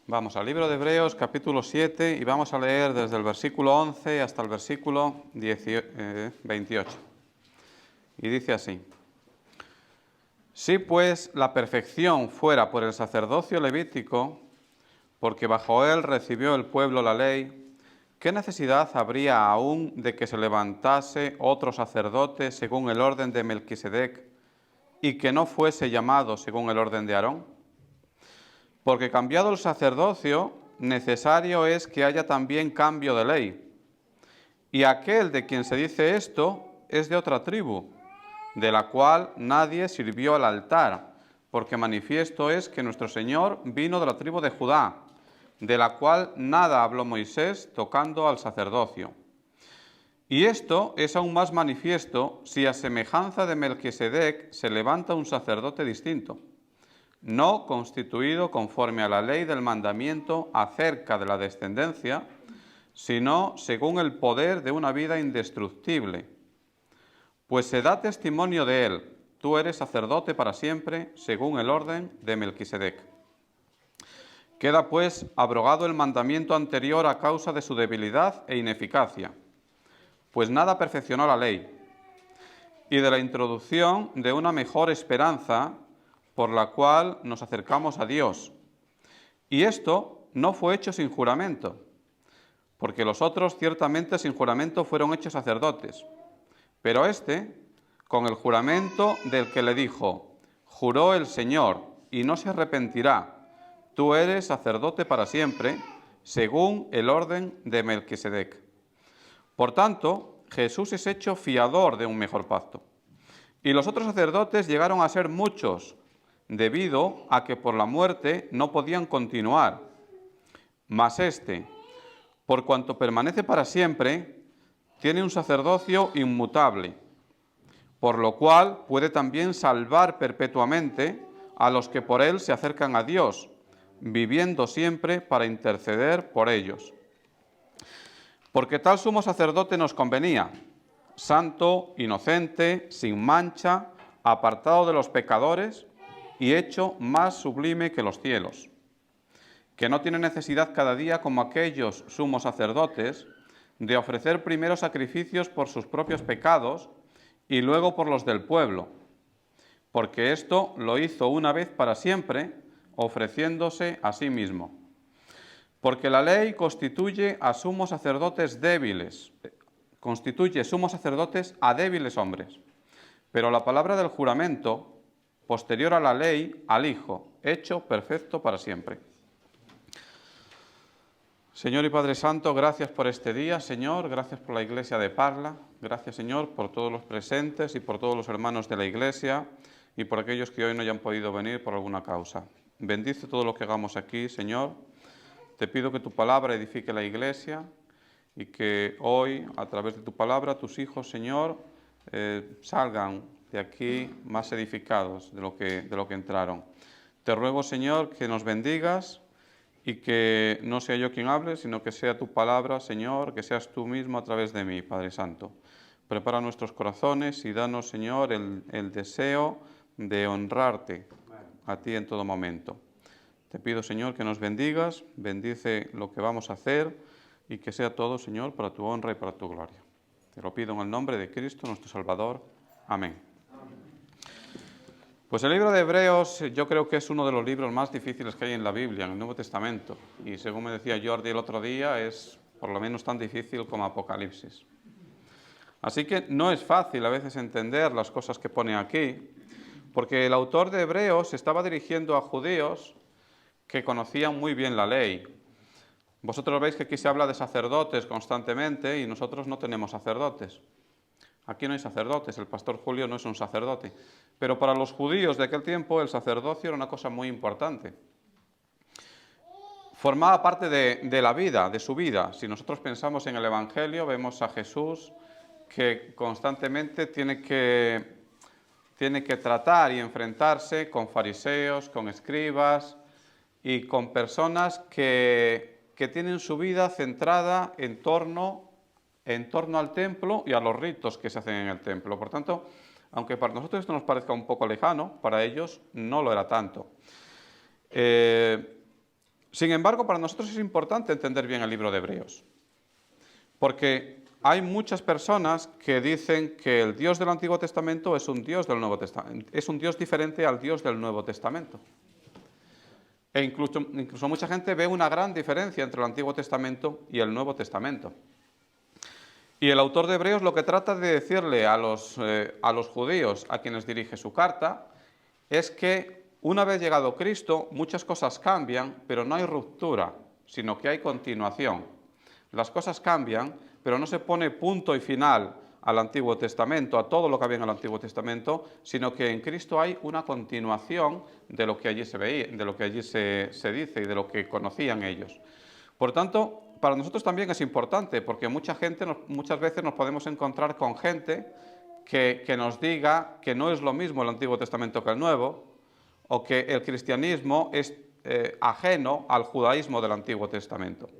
Vamos al libro de Hebreos, capítulo 7, y vamos a leer desde el versículo 11 hasta el versículo 28. Y dice así: Si pues la perfección fuera por el sacerdocio levítico, porque bajo él recibió el pueblo la ley, ¿qué necesidad habría aún de que se levantase otro sacerdote según el orden de Melquisedec, y que no fuese llamado según el orden de Aarón? Porque cambiado el sacerdocio, necesario es que haya también cambio de ley. Y aquel de quien se dice esto es de otra tribu, de la cual nadie sirvió al altar, porque manifiesto es que nuestro Señor vino de la tribu de Judá, de la cual nada habló Moisés tocando al sacerdocio. Y esto es aún más manifiesto si a semejanza de Melquisedec se levanta un sacerdote distinto, no constituido conforme a la ley del mandamiento acerca de la descendencia, sino según el poder de una vida indestructible. Pues se da testimonio de él: tú eres sacerdote para siempre, según el orden de Melquisedec. Queda pues abrogado el mandamiento anterior a causa de su debilidad e ineficacia, pues nada perfeccionó la ley, y de la introducción de una mejor esperanza, por la cual nos acercamos a Dios. Y esto no fue hecho sin juramento, porque los otros ciertamente sin juramento fueron hechos sacerdotes, pero este, con el juramento del que le dijo: juró el Señor, y no se arrepentirá, tú eres sacerdote para siempre, según el orden de Melquisedec. Por tanto, Jesús es hecho fiador de un mejor pacto. Y los otros sacerdotes llegaron a ser muchos, debido a que por la muerte no podían continuar. Mas este, por cuanto permanece para siempre, tiene un sacerdocio inmutable, por lo cual puede también salvar perpetuamente a los que por él se acercan a Dios, viviendo siempre para interceder por ellos. Porque tal sumo sacerdote nos convenía, santo, inocente, sin mancha, apartado de los pecadores y hecho más sublime que los cielos, que no tiene necesidad cada día, como aquellos sumos sacerdotes, de ofrecer primero sacrificios por sus propios pecados y luego por los del pueblo, porque esto lo hizo una vez para siempre, ofreciéndose a sí mismo. Porque la ley constituye sumos sacerdotes a débiles hombres, pero la palabra del juramento, posterior a la ley, al Hijo, hecho perfecto para siempre. Señor y Padre Santo, gracias por este día, Señor, gracias por la Iglesia de Parla, gracias, Señor, por todos los presentes y por todos los hermanos de la Iglesia y por aquellos que hoy no hayan podido venir por alguna causa. Bendice todo lo que hagamos aquí, Señor. Te pido que tu palabra edifique la Iglesia y que hoy, a través de tu palabra, tus hijos, Señor, salgan de aquí más edificados de lo que entraron. Te ruego, Señor, que nos bendigas y que no sea yo quien hable, sino que sea tu palabra, Señor, que seas tú mismo a través de mí, Padre Santo. Prepara nuestros corazones y danos, Señor, el deseo de honrarte a ti en todo momento. Te pido, Señor, que nos bendigas, bendice lo que vamos a hacer y que sea todo, Señor, para tu honra y para tu gloria. Te lo pido en el nombre de Cristo, nuestro Salvador. Amén. Pues el libro de Hebreos yo creo que es uno de los libros más difíciles que hay en la Biblia, en el Nuevo Testamento. Y según me decía Jordi el otro día, es por lo menos tan difícil como Apocalipsis. Así que no es fácil a veces entender las cosas que pone aquí, porque el autor de Hebreos se estaba dirigiendo a judíos que conocían muy bien la ley. Vosotros veis que aquí se habla de sacerdotes constantemente y nosotros no tenemos sacerdotes. Aquí no hay sacerdotes, el pastor Julio no es un sacerdote. Pero para los judíos de aquel tiempo el sacerdocio era una cosa muy importante. Formaba parte de la vida, de su vida. Si nosotros pensamos en el Evangelio, vemos a Jesús que constantemente tiene que tratar y enfrentarse con fariseos, con escribas y con personas que tienen su vida centrada en torno al templo y a los ritos que se hacen en el templo. Por tanto, aunque para nosotros esto nos parezca un poco lejano, para ellos no lo era tanto. Sin embargo, para nosotros es importante entender bien el libro de Hebreos, porque hay muchas personas que dicen que el Dios del Antiguo Testamento es un Dios del Nuevo Testamento, es un Dios diferente al Dios del Nuevo Testamento. E incluso mucha gente ve una gran diferencia entre el Antiguo Testamento y el Nuevo Testamento. Y el autor de Hebreos lo que trata de decirle a los judíos a quienes dirige su carta es que una vez llegado Cristo muchas cosas cambian, pero no hay ruptura, sino que hay continuación. Las cosas cambian, pero no se pone punto y final al Antiguo Testamento, a todo lo que había en el Antiguo Testamento, sino que en Cristo hay una continuación de lo que allí se veía, de lo que allí se dice y de lo que conocían ellos. Por tanto, para nosotros también es importante, porque muchas veces nos podemos encontrar con gente que nos diga que no es lo mismo el Antiguo Testamento que el Nuevo, o que el cristianismo es ajeno al judaísmo del Antiguo Testamento.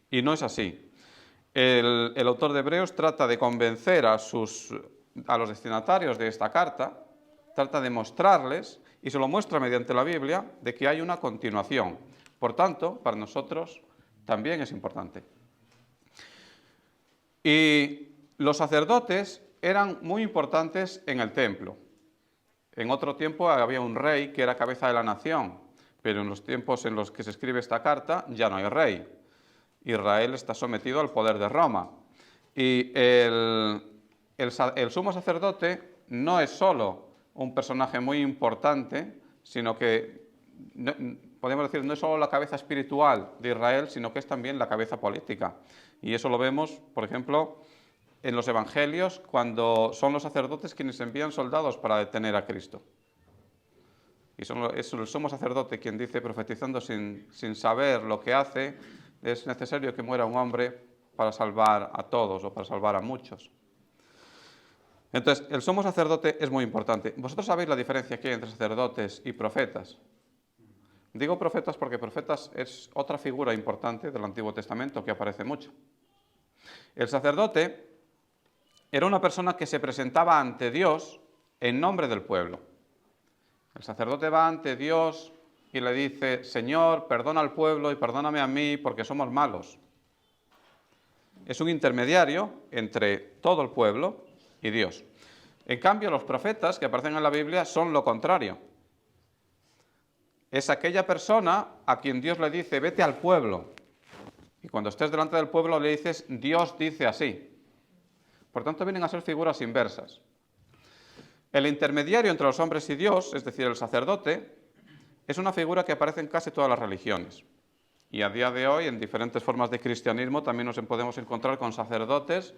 Y no es así. El autor de Hebreos trata de convencer a los destinatarios de esta carta, trata de mostrarles, y se lo muestra mediante la Biblia, de que hay una continuación. Por tanto, para nosotros también es importante. Y los sacerdotes eran muy importantes en el templo. En otro tiempo había un rey que era cabeza de la nación, pero en los tiempos en los que se escribe esta carta ya no hay rey. Israel está sometido al poder de Roma. Y el sumo sacerdote no es solo un personaje muy importante, sino que, podemos decir, no es solo la cabeza espiritual de Israel, sino que es también la cabeza política. Y eso lo vemos, por ejemplo, en los evangelios, cuando son los sacerdotes quienes envían soldados para detener a Cristo. Y es el sumo sacerdote quien dice, profetizando sin saber lo que hace, es necesario que muera un hombre para salvar a todos o para salvar a muchos. Entonces, el sumo sacerdote es muy importante. ¿Vosotros sabéis la diferencia que hay entre sacerdotes y profetas? Digo profetas porque profetas es otra figura importante del Antiguo Testamento que aparece mucho. El sacerdote era una persona que se presentaba ante Dios en nombre del pueblo. El sacerdote va ante Dios y le dice, Señor, perdona al pueblo y perdóname a mí porque somos malos. Es un intermediario entre todo el pueblo y Dios. En cambio, los profetas que aparecen en la Biblia son lo contrario. Es aquella persona a quien Dios le dice, vete al pueblo. Y cuando estés delante del pueblo le dices, Dios dice así. Por tanto, vienen a ser figuras inversas. El intermediario entre los hombres y Dios, es decir, el sacerdote, es una figura que aparece en casi todas las religiones. Y a día de hoy, en diferentes formas de cristianismo, también nos podemos encontrar con sacerdotes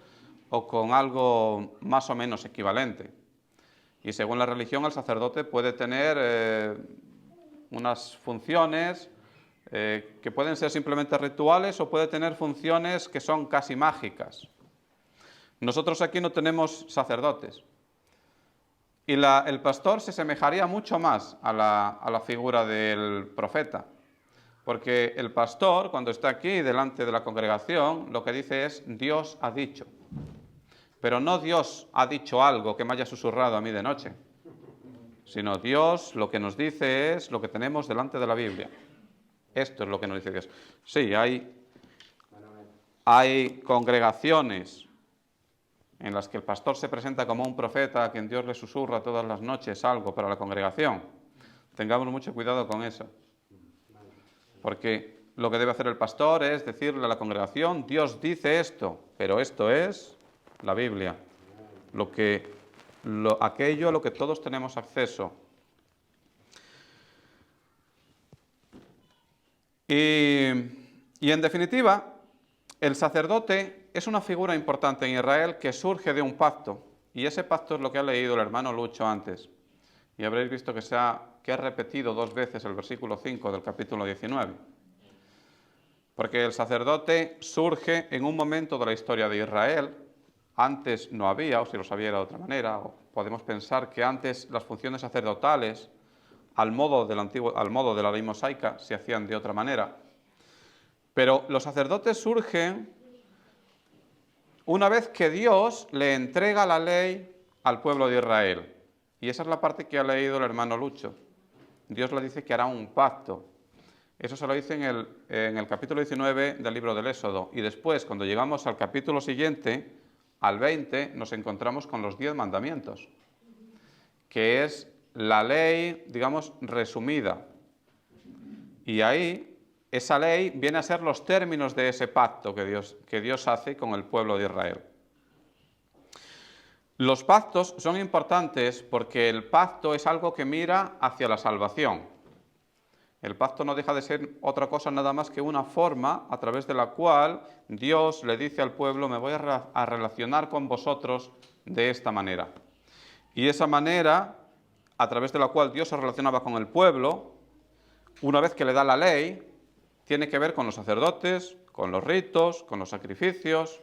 o con algo más o menos equivalente. Y según la religión, el sacerdote puede tener unas funciones que pueden ser simplemente rituales o puede tener funciones que son casi mágicas. Nosotros aquí no tenemos sacerdotes. Y el pastor se asemejaría mucho más a la figura del profeta. Porque el pastor, cuando está aquí delante de la congregación, lo que dice es, Dios ha dicho. Pero no Dios ha dicho algo que me haya susurrado a mí de noche, sino Dios lo que nos dice es lo que tenemos delante de la Biblia. Esto es lo que nos dice Dios. Sí, hay congregaciones en las que el pastor se presenta como un profeta a quien Dios le susurra todas las noches algo para la congregación. Tengamos mucho cuidado con eso. Porque lo que debe hacer el pastor es decirle a la congregación, Dios dice esto, pero esto es la Biblia. Aquello a lo que todos tenemos acceso. Y en definitiva, el sacerdote es una figura importante en Israel que surge de un pacto, y ese pacto es lo que ha leído el hermano Lucho antes. Y habréis visto que ha repetido 2 veces el versículo 5 del capítulo 19. Porque el sacerdote surge en un momento de la historia de Israel. Antes no había, o si los había era de otra manera, o podemos pensar que antes las funciones sacerdotales, al modo de la ley mosaica, se hacían de otra manera. Pero los sacerdotes surgen una vez que Dios le entrega la ley al pueblo de Israel. Y esa es la parte que ha leído el hermano Lucho. Dios le dice que hará un pacto. Eso se lo dice en el capítulo 19 del libro del Éxodo. Y después, cuando llegamos al capítulo siguiente, al 20, nos encontramos con los 10 mandamientos, que es la ley, digamos, resumida. Y ahí, esa ley viene a ser los términos de ese pacto que Dios hace con el pueblo de Israel. Los pactos son importantes porque el pacto es algo que mira hacia la salvación. El pacto no deja de ser otra cosa nada más que una forma a través de la cual Dios le dice al pueblo: me voy a relacionar con vosotros de esta manera. Y esa manera, a través de la cual Dios se relacionaba con el pueblo, una vez que le da la ley, tiene que ver con los sacerdotes, con los ritos, con los sacrificios,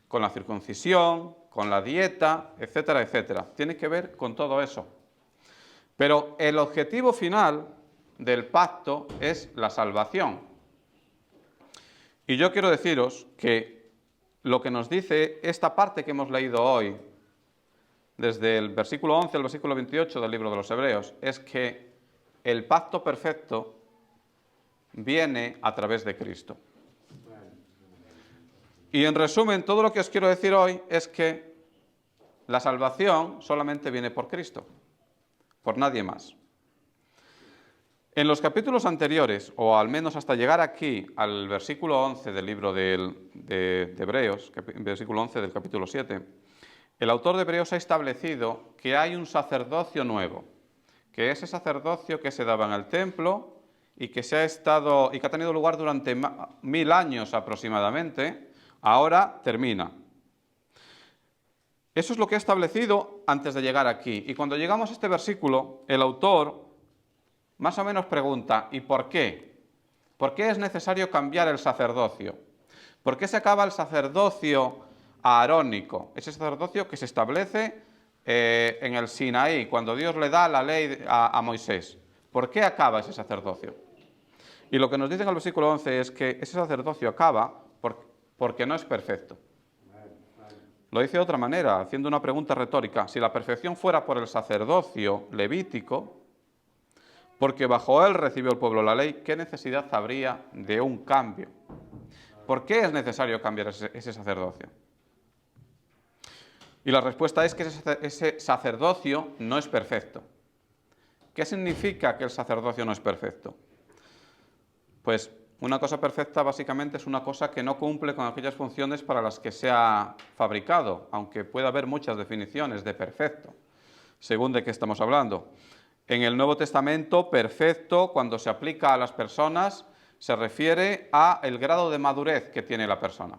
con la circuncisión, con la dieta, etcétera, etcétera. Tiene que ver con todo eso. Pero el objetivo final del pacto es la salvación. Y yo quiero deciros que lo que nos dice esta parte que hemos leído hoy, desde el versículo 11 al versículo 28 del libro de los Hebreos, es que el pacto perfecto viene a través de Cristo. Y en resumen, todo lo que os quiero decir hoy es que la salvación solamente viene por Cristo, por nadie más. En los capítulos anteriores, o al menos hasta llegar aquí al versículo 11 del libro de Hebreos, versículo 11 del capítulo 7, el autor de Hebreos ha establecido que hay un sacerdocio nuevo, que ese sacerdocio que se daba en el templo y que ha tenido lugar durante 1000 años aproximadamente, ahora termina. Eso es lo que ha establecido antes de llegar aquí. Y cuando llegamos a este versículo, el autor más o menos pregunta: ¿y por qué? ¿Por qué es necesario cambiar el sacerdocio? ¿Por qué se acaba el sacerdocio aarónico? Ese sacerdocio que se establece en el Sinaí, cuando Dios le da la ley a Moisés. ¿Por qué acaba ese sacerdocio? Y lo que nos dice en el versículo 11 es que ese sacerdocio acaba porque no es perfecto. Lo dice de otra manera, haciendo una pregunta retórica: si la perfección fuera por el sacerdocio levítico, porque bajo él recibió el pueblo la ley, ¿qué necesidad habría de un cambio? ¿Por qué es necesario cambiar ese sacerdocio? Y la respuesta es que ese sacerdocio no es perfecto. ¿Qué significa que el sacerdocio no es perfecto? Pues una cosa perfecta básicamente es una cosa que no cumple con aquellas funciones para las que se ha fabricado, aunque pueda haber muchas definiciones de perfecto, según de qué estamos hablando. En el Nuevo Testamento, perfecto, cuando se aplica a las personas, se refiere a el grado de madurez que tiene la persona.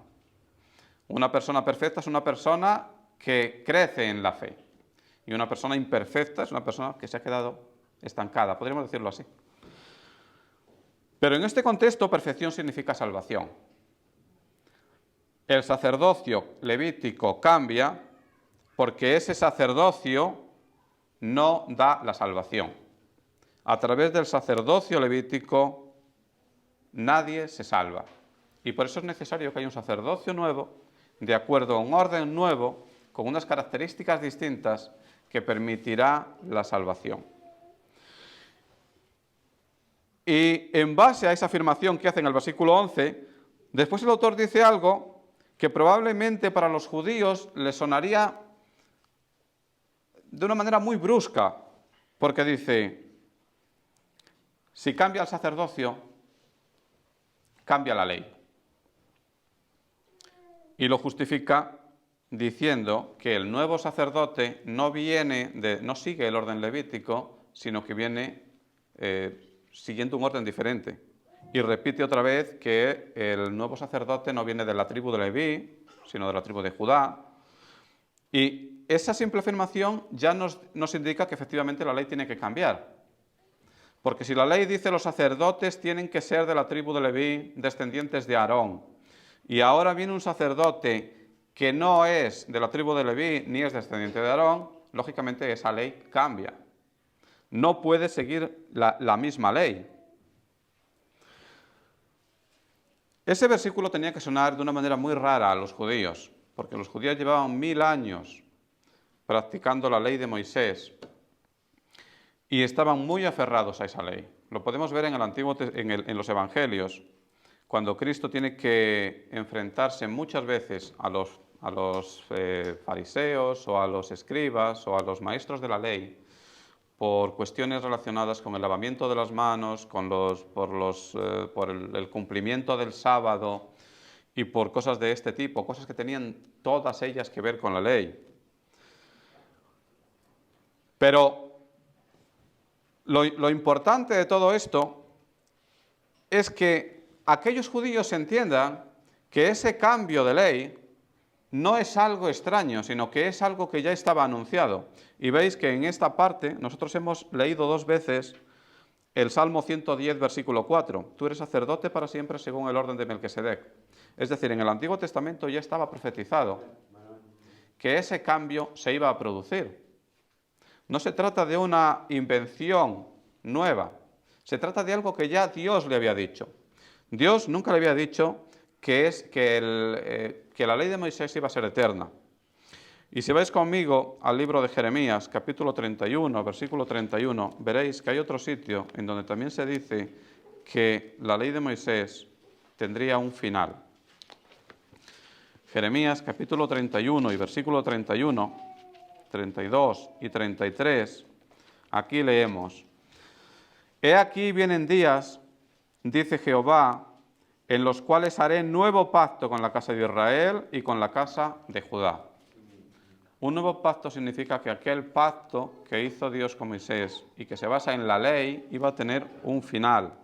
Una persona perfecta es una persona que crece en la fe. Y una persona imperfecta es una persona que se ha quedado estancada, podríamos decirlo así. Pero en este contexto, perfección significa salvación. El sacerdocio levítico cambia porque ese sacerdocio no da la salvación. A través del sacerdocio levítico nadie se salva. Y por eso es necesario que haya un sacerdocio nuevo, de acuerdo a un orden nuevo, con unas características distintas que permitirá la salvación. Y en base a esa afirmación que hace en el versículo 11, después el autor dice algo que probablemente para los judíos les sonaría de una manera muy brusca, porque dice: si cambia el sacerdocio, cambia la ley. Y lo justifica diciendo que el nuevo sacerdote no sigue el orden levítico, sino que viene siguiendo un orden diferente. Y repite otra vez que el nuevo sacerdote no viene de la tribu de Leví, sino de la tribu de Judá. Y esa simple afirmación ya nos indica que efectivamente la ley tiene que cambiar. Porque si la ley dice los sacerdotes tienen que ser de la tribu de Leví, descendientes de Aarón, y ahora viene un sacerdote que no es de la tribu de Leví ni es descendiente de Aarón, lógicamente esa ley cambia. No puede seguir la misma ley. Ese versículo tenía que sonar de una manera muy rara a los judíos, porque los judíos llevaban 1000 años practicando la ley de Moisés y estaban muy aferrados a esa ley. Lo podemos ver en el en los Evangelios, cuando Cristo tiene que enfrentarse muchas veces a los fariseos o a los escribas o a los maestros de la ley por cuestiones relacionadas con el lavamiento de las manos, por el cumplimiento del sábado y por cosas de este tipo, cosas que tenían todas ellas que ver con la ley. Pero lo importante de todo esto es que aquellos judíos entiendan que ese cambio de ley no es algo extraño, sino que es algo que ya estaba anunciado. Y veis que en esta parte nosotros hemos leído 2 veces el Salmo 110, versículo 4. Tú eres sacerdote para siempre según el orden de Melquisedec. Es decir, en el Antiguo Testamento ya estaba profetizado que ese cambio se iba a producir. No se trata de una invención nueva, se trata de algo que ya Dios le había dicho. Dios nunca le había dicho que la ley de Moisés iba a ser eterna. Y si vais conmigo al libro de Jeremías, capítulo 31, versículo 31, veréis que hay otro sitio en donde también se dice que la ley de Moisés tendría un final. Jeremías, capítulo 31 y versículo 31, 32 y 33, aquí leemos: He aquí vienen días, dice Jehová, en los cuales haré nuevo pacto con la casa de Israel y con la casa de Judá. Un nuevo pacto significa que aquel pacto que hizo Dios con Moisés y que se basa en la ley iba a tener un final.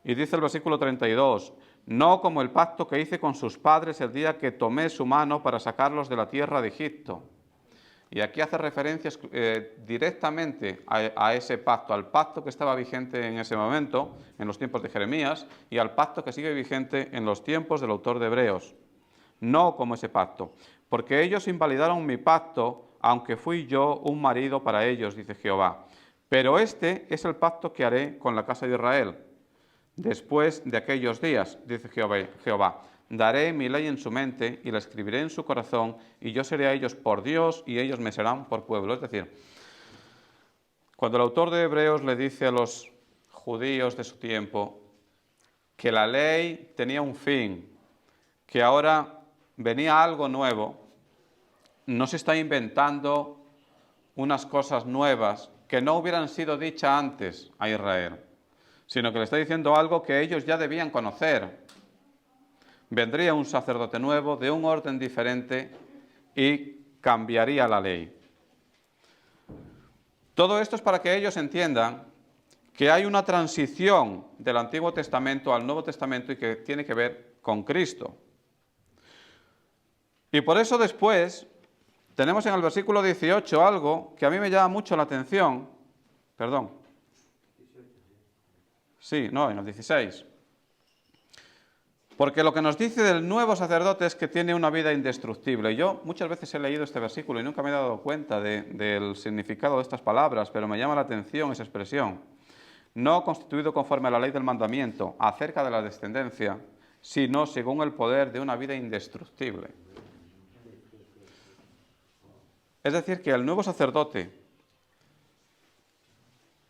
Y dice el versículo 32, no como el pacto que hice con sus padres el día que tomé su mano para sacarlos de la tierra de Egipto. Y aquí hace referencias directamente a ese pacto, al pacto que estaba vigente en ese momento, en los tiempos de Jeremías, y al pacto que sigue vigente en los tiempos del autor de Hebreos. No como ese pacto, porque ellos invalidaron mi pacto, aunque fui yo un marido para ellos, dice Jehová. Pero este es el pacto que haré con la casa de Israel. Después de aquellos días, dice Jehová, daré mi ley en su mente y la escribiré en su corazón, y yo seré a ellos por Dios y ellos me serán por pueblo. Es decir, cuando el autor de Hebreos le dice a los judíos de su tiempo que la ley tenía un fin, que ahora venía algo nuevo, no se está inventando unas cosas nuevas que no hubieran sido dichas antes a Israel, sino que le está diciendo algo que ellos ya debían conocer. Vendría un sacerdote nuevo, de un orden diferente, y cambiaría la ley. Todo esto es para que ellos entiendan que hay una transición del Antiguo Testamento al Nuevo Testamento y que tiene que ver con Cristo. Y por eso después tenemos en el versículo 18 algo que a mí me llama mucho la atención. Perdón. Sí, no, en el 16. Porque lo que nos dice del nuevo sacerdote es que tiene una vida indestructible. Yo muchas veces he leído este versículo y nunca me he dado cuenta del significado de estas palabras, pero me llama la atención esa expresión. No constituido conforme a la ley del mandamiento acerca de la descendencia, sino según el poder de una vida indestructible. Es decir, que el nuevo sacerdote,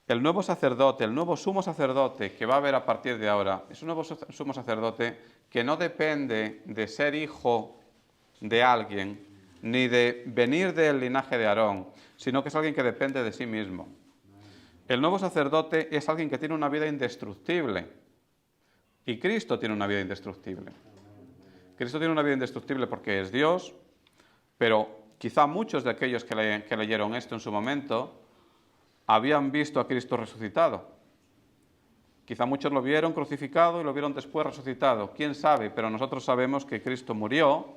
el nuevo sumo sacerdote que va a haber a partir de ahora, es un nuevo sumo sacerdote que no depende de ser hijo de alguien, ni de venir del linaje de Aarón, sino que es alguien que depende de sí mismo. El nuevo sacerdote es alguien que tiene una vida indestructible, y Cristo tiene una vida indestructible. Cristo tiene una vida indestructible porque es Dios, pero quizá muchos de aquellos que leyeron esto en su momento habían visto a Cristo resucitado. Quizá muchos lo vieron crucificado y lo vieron después resucitado. ¿Quién sabe? Pero nosotros sabemos que Cristo murió,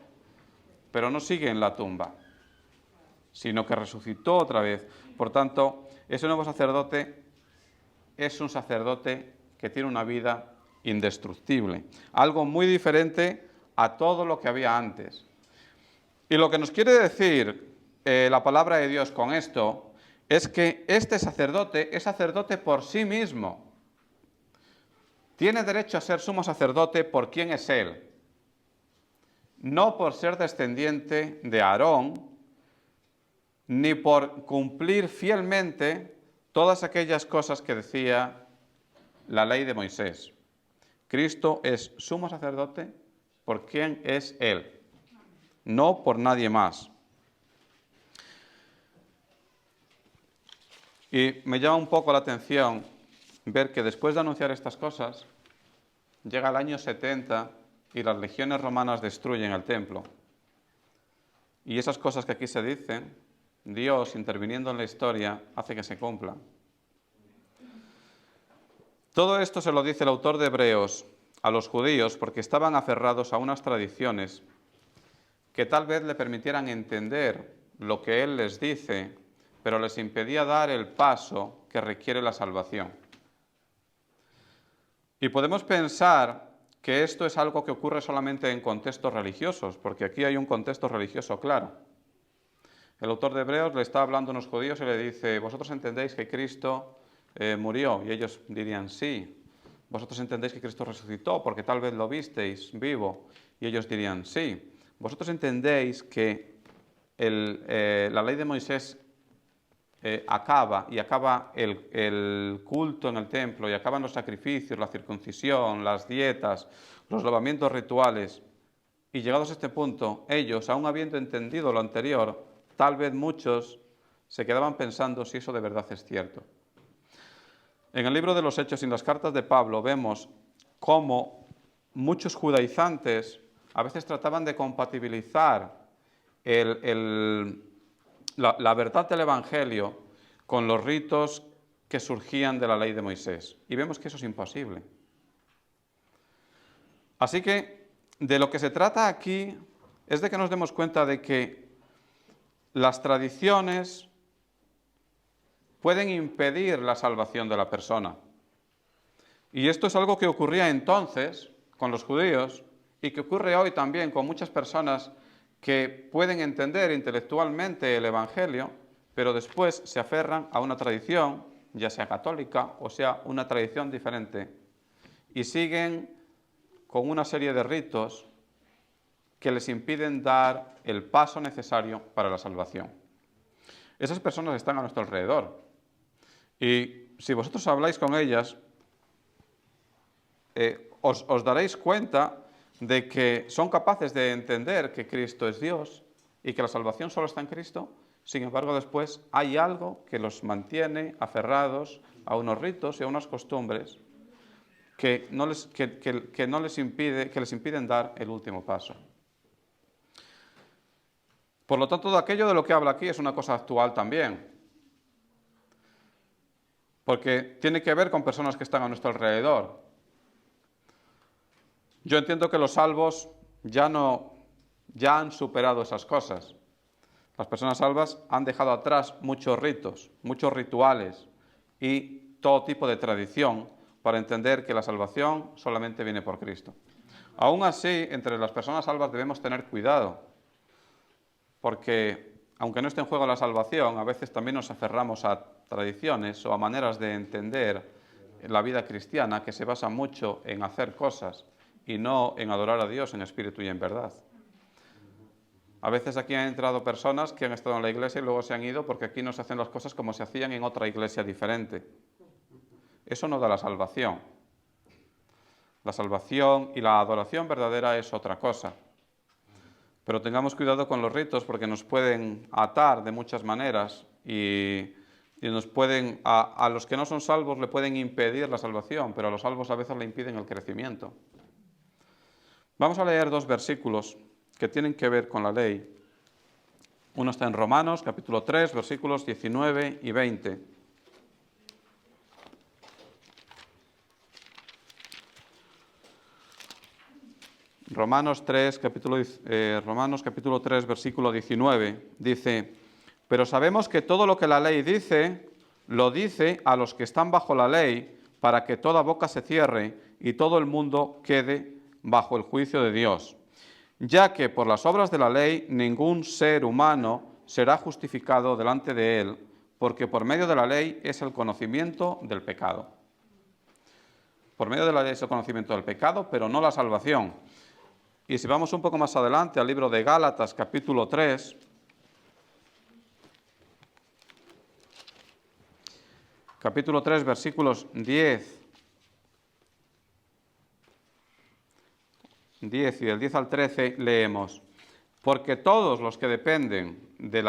pero no sigue en la tumba, sino que resucitó otra vez. Por tanto, ese nuevo sacerdote es un sacerdote que tiene una vida indestructible. Algo muy diferente a todo lo que había antes. Y lo que nos quiere decir la palabra de Dios con esto es que este sacerdote es sacerdote por sí mismo. Tiene derecho a ser sumo sacerdote por quién es él, no por ser descendiente de Aarón, ni por cumplir fielmente todas aquellas cosas que decía la ley de Moisés. Cristo es sumo sacerdote por quien es Él, no por nadie más. Y me llama un poco la atención ver que después de anunciar estas cosas, llega el año 70 y las legiones romanas destruyen el templo. Y esas cosas que aquí se dicen, Dios, interviniendo en la historia, hace que se cumplan. Todo esto se lo dice el autor de Hebreos a los judíos porque estaban aferrados a unas tradiciones que tal vez le permitieran entender lo que Él les dice, pero les impedía dar el paso que requiere la salvación. Y podemos pensar que esto es algo que ocurre solamente en contextos religiosos, porque aquí hay un contexto religioso claro. El autor de Hebreos le está hablando a unos judíos y le dice: ¿vosotros entendéis que Cristo murió? Y ellos dirían: sí. ¿Vosotros entendéis que Cristo resucitó? Porque tal vez lo visteis vivo. Y ellos dirían: sí. ¿Vosotros entendéis que la ley de Moisés acaba el culto en el templo y acaban los sacrificios, la circuncisión, las dietas, los lavamientos rituales? Y llegados a este punto, ellos, aún habiendo entendido lo anterior, tal vez muchos se quedaban pensando si eso de verdad es cierto. En el libro de los Hechos y en las cartas de Pablo vemos cómo muchos judaizantes a veces trataban de compatibilizar la verdad del Evangelio con los ritos que surgían de la ley de Moisés. Y vemos que eso es imposible. Así que de lo que se trata aquí es de que nos demos cuenta de que las tradiciones pueden impedir la salvación de la persona. Y esto es algo que ocurría entonces con los judíos y que ocurre hoy también con muchas personas que pueden entender intelectualmente el Evangelio, pero después se aferran a una tradición, ya sea católica o sea una tradición diferente, y siguen con una serie de ritos que les impiden dar el paso necesario para la salvación. Esas personas están a nuestro alrededor. Y si vosotros habláis con ellas, os daréis cuenta de que son capaces de entender que Cristo es Dios y que la salvación solo está en Cristo. Sin embargo, después hay algo que los mantiene aferrados a unos ritos y a unas costumbres que les impiden dar el último paso. Por lo tanto, todo aquello de lo que habla aquí es una cosa actual también, porque tiene que ver con personas que están a nuestro alrededor. Yo entiendo que los salvos ya han superado esas cosas. Las personas salvas han dejado atrás muchos ritos, muchos rituales y todo tipo de tradición para entender que la salvación solamente viene por Cristo. Aún así, entre las personas salvas debemos tener cuidado, porque aunque no esté en juego la salvación, a veces también nos aferramos a tradiciones o a maneras de entender la vida cristiana que se basa mucho en hacer cosas y no en adorar a Dios en espíritu y en verdad. A veces aquí han entrado personas que han estado en la iglesia y luego se han ido porque aquí no se hacen las cosas como se hacían en otra iglesia diferente. Eso no da la salvación. La salvación y la adoración verdadera es otra cosa. Pero tengamos cuidado con los ritos porque nos pueden atar de muchas maneras y nos pueden, a los que no son salvos le pueden impedir la salvación, pero a los salvos a veces le impiden el crecimiento. Vamos a leer 2 versículos que tienen que ver con la ley. Uno está en Romanos, capítulo 3, versículos 19 y 20. Romanos capítulo 3, versículo 19, dice: pero sabemos que todo lo que la ley dice, lo dice a los que están bajo la ley, para que toda boca se cierre y todo el mundo quede bajo el juicio de Dios. Ya que por las obras de la ley ningún ser humano será justificado delante de él, porque por medio de la ley es el conocimiento del pecado. Por medio de la ley es el conocimiento del pecado, pero no la salvación. Y si vamos un poco más adelante al libro de Gálatas, capítulo 3, versículos 10 10 y del 10 al 13 leemos: porque todos los que dependen de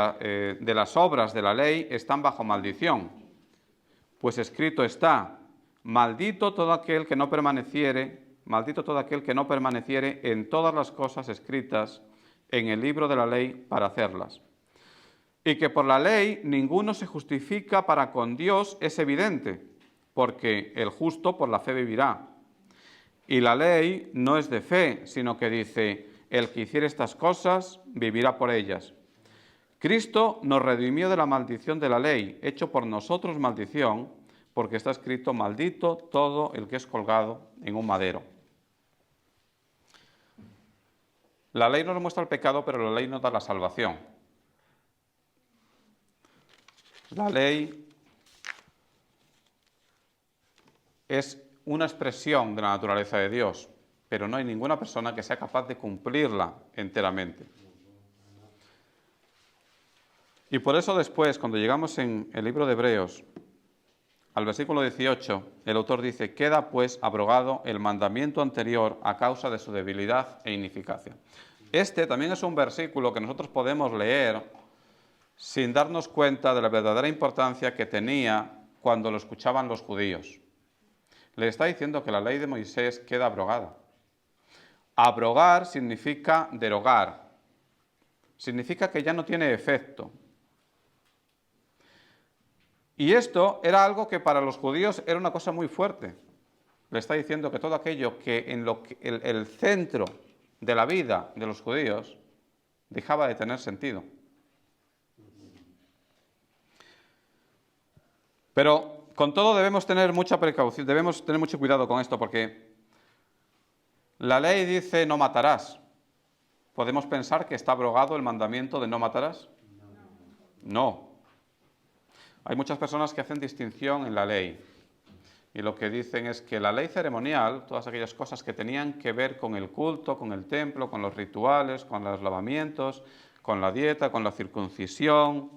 las obras de la ley están bajo maldición, pues escrito está: maldito todo aquel que no permaneciere en todas las cosas escritas en el libro de la ley para hacerlas. Y que por la ley ninguno se justifica para con Dios es evidente, porque el justo por la fe vivirá. Y la ley no es de fe, sino que dice: el que hiciere estas cosas vivirá por ellas. Cristo nos redimió de la maldición de la ley, hecho por nosotros maldición, porque está escrito: maldito todo el que es colgado en un madero. La ley nos muestra el pecado, pero la ley nos da la salvación. La ley es una expresión de la naturaleza de Dios, pero no hay ninguna persona que sea capaz de cumplirla enteramente. Y por eso después, cuando llegamos en el libro de Hebreos, al versículo 18, el autor dice: queda pues abrogado el mandamiento anterior a causa de su debilidad e ineficacia. Este también es un versículo que nosotros podemos leer sin darnos cuenta de la verdadera importancia que tenía cuando lo escuchaban los judíos. Le está diciendo que la ley de Moisés queda abrogada. Abrogar significa derogar, significa que ya no tiene efecto. Y esto era algo que para los judíos era una cosa muy fuerte. Le está diciendo que todo aquello que en lo que el centro de la vida de los judíos dejaba de tener sentido. Pero con todo debemos tener mucha precaución, debemos tener mucho cuidado con esto, porque la ley dice: no matarás. ¿Podemos pensar que está abrogado el mandamiento de no matarás? No. Hay muchas personas que hacen distinción en la ley, y lo que dicen es que la ley ceremonial, todas aquellas cosas que tenían que ver con el culto, con el templo, con los rituales, con los lavamientos, con la dieta, con la circuncisión,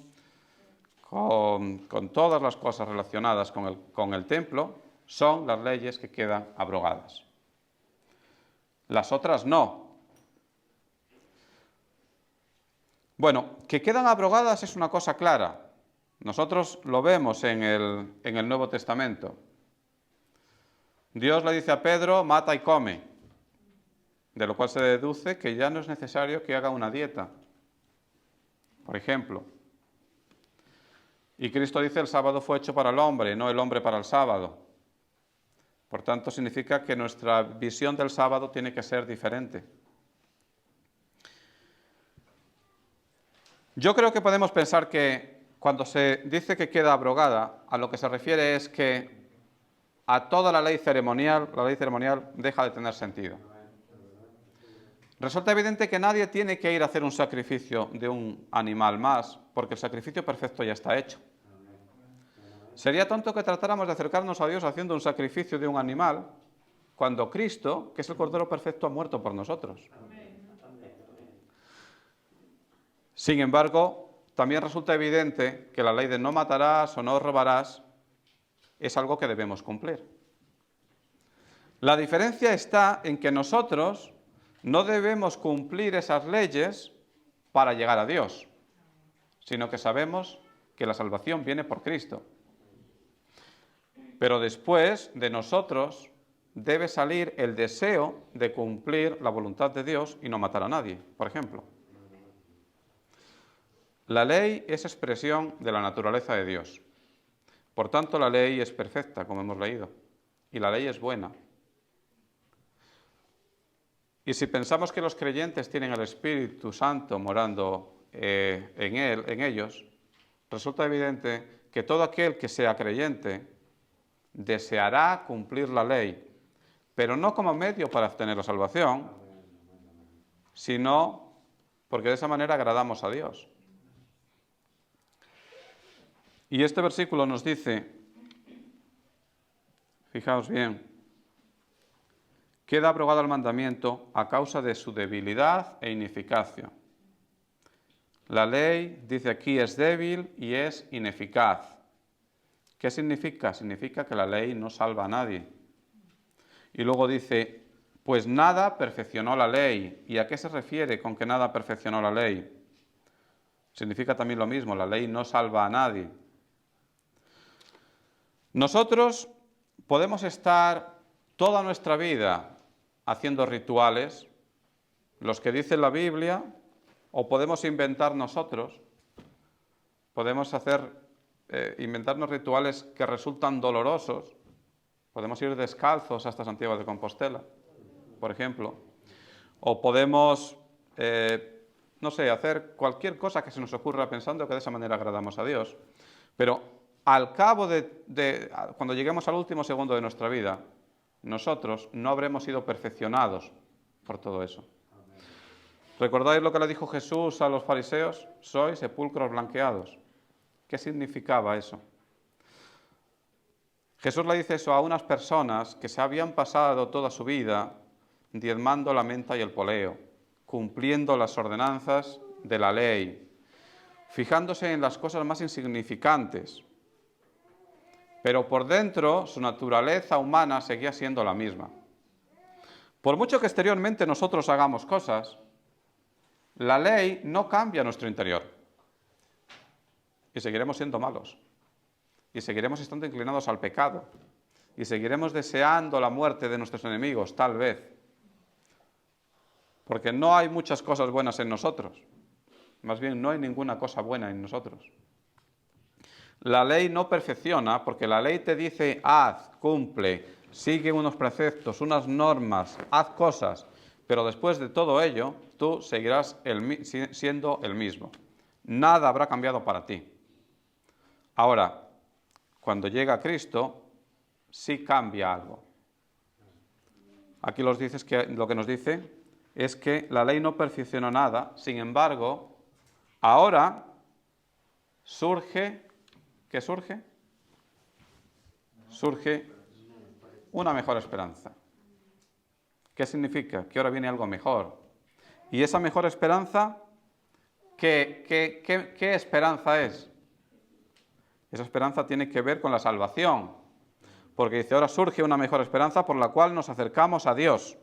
con todas las cosas relacionadas con el templo, son las leyes que quedan abrogadas. Las otras no. Bueno, que quedan abrogadas es una cosa clara. Nosotros lo vemos en el Nuevo Testamento. Dios le dice a Pedro: mata y come, de lo cual se deduce que ya no es necesario que haga una dieta, por ejemplo. Y Cristo dice: el sábado fue hecho para el hombre, no el hombre para el sábado. Por tanto, significa que nuestra visión del sábado tiene que ser diferente. Yo creo que podemos pensar que cuando se dice que queda abrogada, a lo que se refiere es que a toda la ley ceremonial deja de tener sentido. Resulta evidente que nadie tiene que ir a hacer un sacrificio de un animal más, porque el sacrificio perfecto ya está hecho. Sería tonto que tratáramos de acercarnos a Dios haciendo un sacrificio de un animal, cuando Cristo, que es el Cordero Perfecto, ha muerto por nosotros. Sin embargo, también resulta evidente que la ley de no matarás o no robarás es algo que debemos cumplir. La diferencia está en que nosotros no debemos cumplir esas leyes para llegar a Dios, sino que sabemos que la salvación viene por Cristo. Pero después de nosotros debe salir el deseo de cumplir la voluntad de Dios y no matar a nadie, por ejemplo. La ley es expresión de la naturaleza de Dios. Por tanto, la ley es perfecta, como hemos leído, y la ley es buena. Y si pensamos que los creyentes tienen el Espíritu Santo morando en ellos, resulta evidente que todo aquel que sea creyente deseará cumplir la ley, pero no como medio para obtener la salvación, sino porque de esa manera agradamos a Dios. Y este versículo nos dice, fijaos bien, queda abrogado el mandamiento a causa de su debilidad e ineficacia. La ley, dice aquí, es débil y es ineficaz. ¿Qué significa? Significa que la ley no salva a nadie. Y luego dice, Pues nada perfeccionó la ley. ¿Y a qué se refiere con que nada perfeccionó la ley? Significa también lo mismo, la ley no salva a nadie. Nosotros podemos estar toda nuestra vida haciendo rituales, los que dice la Biblia, o podemos inventar nosotros. Podemos inventarnos rituales que resultan dolorosos. Podemos ir descalzos hasta Santiago de Compostela, por ejemplo. O podemos, no sé, hacer cualquier cosa que se nos ocurra pensando que de esa manera agradamos a Dios. Pero al cabo cuando lleguemos al último segundo de nuestra vida, nosotros no habremos sido perfeccionados por todo eso. ¿Recordáis lo que le dijo Jesús a los fariseos? Sois sepulcros blanqueados. ¿Qué significaba eso? Jesús le dice eso a unas personas que se habían pasado toda su vida diezmando la menta y el poleo, cumpliendo las ordenanzas de la ley, fijándose en las cosas más insignificantes. Pero por dentro su naturaleza humana seguía siendo la misma. Por mucho que exteriormente nosotros hagamos cosas, la ley no cambia nuestro interior. Y seguiremos siendo malos. Y seguiremos estando inclinados al pecado. Y seguiremos deseando la muerte de nuestros enemigos, tal vez. Porque no hay muchas cosas buenas en nosotros. Más bien, no hay ninguna cosa buena en nosotros. La ley no perfecciona, porque la ley te dice, haz, cumple, sigue unos preceptos, unas normas, haz cosas. Pero después de todo ello, tú seguirás siendo el mismo. Nada habrá cambiado para ti. Ahora, cuando llega Cristo, sí cambia algo. Aquí lo que nos dice es que la ley no perfecciona nada, sin embargo, ahora surge, ¿qué surge? Surge una mejor esperanza. ¿Qué significa? Que ahora viene algo mejor. Y esa mejor esperanza, ¿qué esperanza es? Esa esperanza tiene que ver con la salvación. Porque dice, ahora surge una mejor esperanza por la cual nos acercamos a Dios.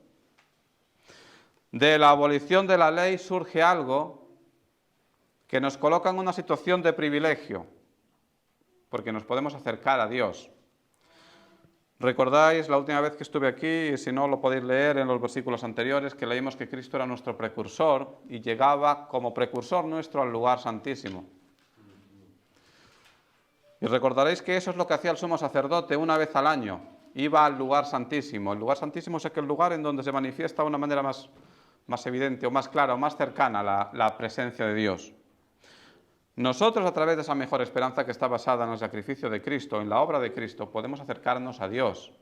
De la abolición de la ley surge algo que nos coloca en una situación de privilegio, porque nos podemos acercar a Dios. ¿Recordáis la última vez que estuve aquí? Y si no, lo podéis leer en los versículos anteriores, que leímos que Cristo era nuestro precursor y llegaba como precursor nuestro al lugar santísimo. Y recordaréis que eso es lo que hacía el sumo sacerdote una vez al año. Iba al lugar santísimo. El lugar santísimo es aquel lugar en donde se manifiesta de una manera más evidente o más clara o más cercana la presencia de Dios. Nosotros, a través de esa mejor esperanza que está basada en el sacrificio de Cristo, en la obra de Cristo, podemos acercarnos a Dios.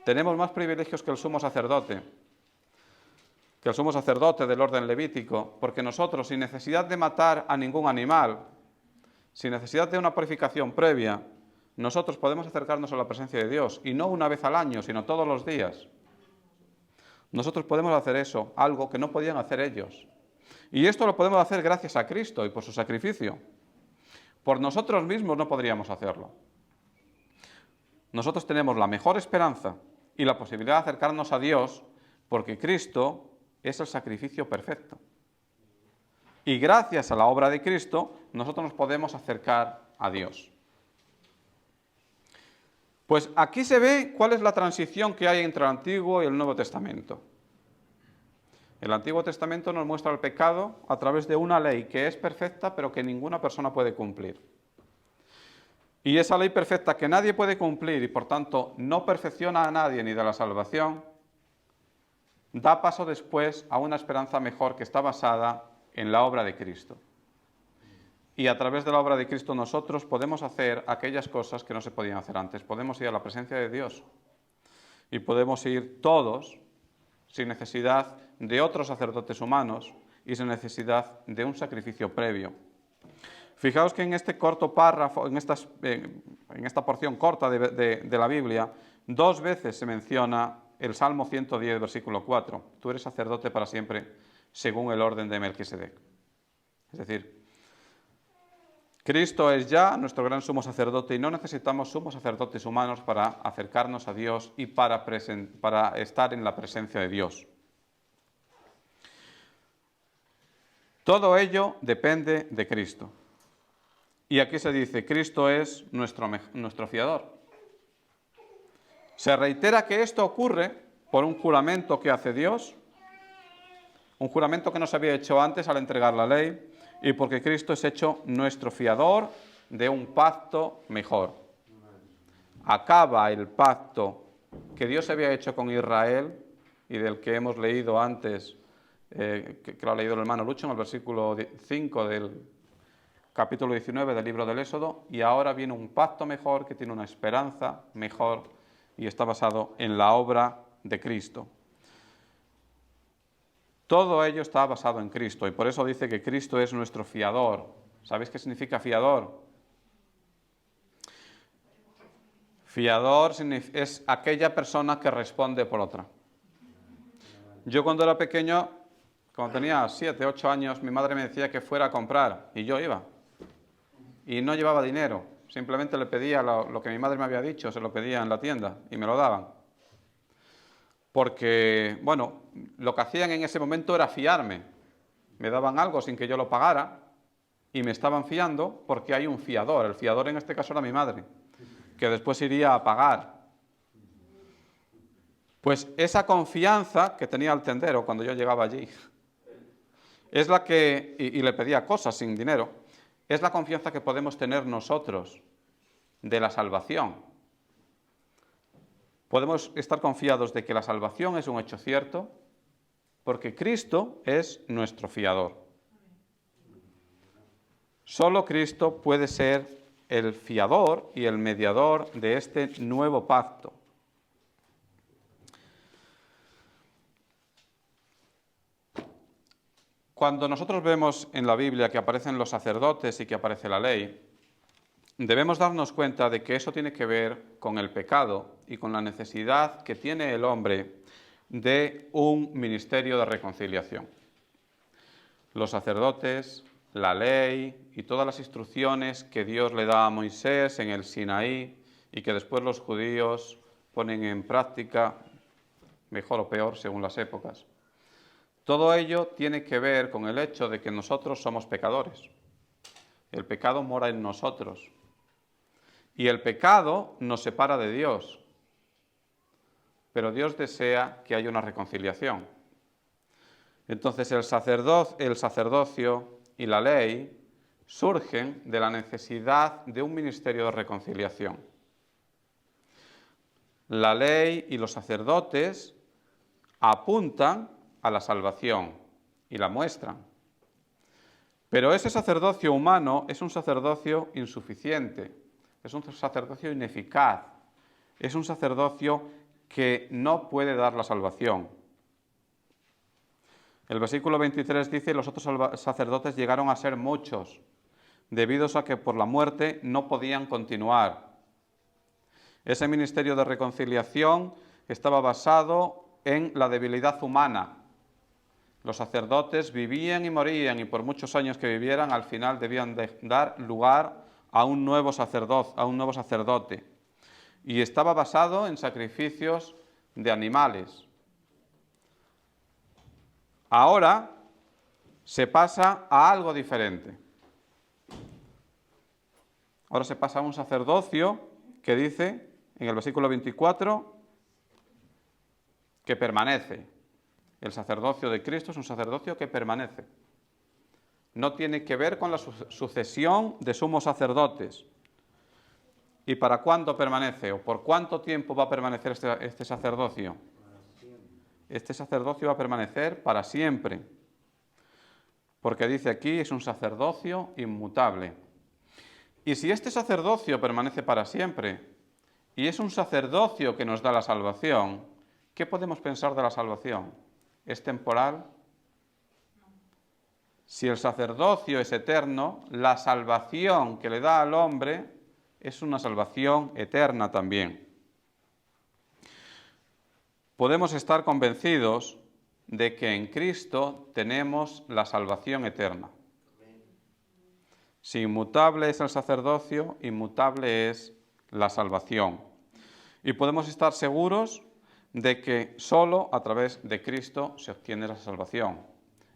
Tenemos más privilegios que el sumo sacerdote del orden levítico, porque nosotros, sin necesidad de matar a ningún animal, sin necesidad de una purificación previa, nosotros podemos acercarnos a la presencia de Dios, y no una vez al año, sino todos los días. Nosotros podemos hacer eso, algo que no podían hacer ellos. Y esto lo podemos hacer gracias a Cristo y por su sacrificio. Por nosotros mismos no podríamos hacerlo. Nosotros tenemos la mejor esperanza y la posibilidad de acercarnos a Dios porque Cristo es el sacrificio perfecto. Y gracias a la obra de Cristo, nosotros nos podemos acercar a Dios. Pues aquí se ve cuál es la transición que hay entre el Antiguo y el Nuevo Testamento. El Antiguo Testamento nos muestra el pecado a través de una ley que es perfecta, pero que ninguna persona puede cumplir. Y esa ley perfecta que nadie puede cumplir y por tanto no perfecciona a nadie ni de la salvación, da paso después a una esperanza mejor que está basada en la obra de Cristo. Y a través de la obra de Cristo nosotros podemos hacer aquellas cosas que no se podían hacer antes. Podemos ir a la presencia de Dios y podemos ir todos sin necesidad de otros sacerdotes humanos y sin necesidad de un sacrificio previo. Fijaos que en este corto párrafo, en esta porción corta de la Biblia, 2 veces se menciona el Salmo 110, versículo 4. Tú eres sacerdote para siempre, según el orden de Melquisedec. Es decir, Cristo es ya nuestro gran sumo sacerdote y no necesitamos sumos sacerdotes humanos para acercarnos a Dios y para estar en la presencia de Dios. Todo ello depende de Cristo. Y aquí se dice, Cristo es nuestro fiador. Se reitera que esto ocurre por un juramento que hace Dios, un juramento que no se había hecho antes al entregar la ley, y porque Cristo es hecho nuestro fiador de un pacto mejor. Acaba el pacto que Dios había hecho con Israel y del que hemos leído antes, que lo ha leído el hermano Lucho en el versículo 5 del capítulo 19 del libro del Éxodo, y ahora viene un pacto mejor que tiene una esperanza mejor y está basado en la obra de Cristo. Todo ello está basado en Cristo y por eso dice que Cristo es nuestro fiador. ¿Sabéis qué significa fiador? Fiador es aquella persona que responde por otra. Yo cuando era pequeño, cuando tenía 7, 8 años, mi madre me decía que fuera a comprar y yo iba. Y no llevaba dinero, simplemente le pedía lo que mi madre me había dicho, se lo pedía en la tienda y me lo daban. Porque, bueno, lo que hacían en ese momento era fiarme. Me daban algo sin que yo lo pagara y me estaban fiando porque hay un fiador. El fiador en este caso era mi madre, que después iría a pagar. Pues esa confianza que tenía el tendero cuando yo llegaba allí, es la que, y le pedía cosas sin dinero, es la confianza que podemos tener nosotros de la salvación. Podemos estar confiados de que la salvación es un hecho cierto porque Cristo es nuestro fiador. Solo Cristo puede ser el fiador y el mediador de este nuevo pacto. Cuando nosotros vemos en la Biblia que aparecen los sacerdotes y que aparece la ley, debemos darnos cuenta de que eso tiene que ver con el pecado y con la necesidad que tiene el hombre de un ministerio de reconciliación. Los sacerdotes, la ley y todas las instrucciones que Dios le da a Moisés en el Sinaí y que después los judíos ponen en práctica, mejor o peor según las épocas. Todo ello tiene que ver con el hecho de que nosotros somos pecadores. El pecado mora en nosotros. Y el pecado nos separa de Dios. Pero Dios desea que haya una reconciliación. Entonces el sacerdocio y la ley surgen de la necesidad de un ministerio de reconciliación. La ley y los sacerdotes apuntan a la salvación y la muestran. Pero ese sacerdocio humano es un sacerdocio insuficiente, es un sacerdocio ineficaz, es un sacerdocio que no puede dar la salvación. El versículo 23 dice: los otros sacerdotes llegaron a ser muchos, debido a que por la muerte no podían continuar. Ese ministerio de reconciliación estaba basado en la debilidad humana. Los sacerdotes vivían y morían, y por muchos años que vivieran, al final debían dar lugar a un nuevo sacerdote. Y estaba basado en sacrificios de animales. Ahora se pasa a algo diferente. Ahora se pasa a un sacerdocio que dice, en el versículo 24, que permanece. El sacerdocio de Cristo es un sacerdocio que permanece. No tiene que ver con la sucesión de sumos sacerdotes. ¿Y para cuándo permanece? ¿O por cuánto tiempo va a permanecer este sacerdocio? Este sacerdocio va a permanecer para siempre. Porque dice aquí, es un sacerdocio inmutable. Y si este sacerdocio permanece para siempre, y es un sacerdocio que nos da la salvación, ¿qué podemos pensar de la salvación? ¿Es temporal? Si el sacerdocio es eterno, la salvación que le da al hombre es una salvación eterna también. Podemos estar convencidos de que en Cristo tenemos la salvación eterna. Si inmutable es el sacerdocio, inmutable es la salvación. Y podemos estar seguros de que solo a través de Cristo se obtiene la salvación,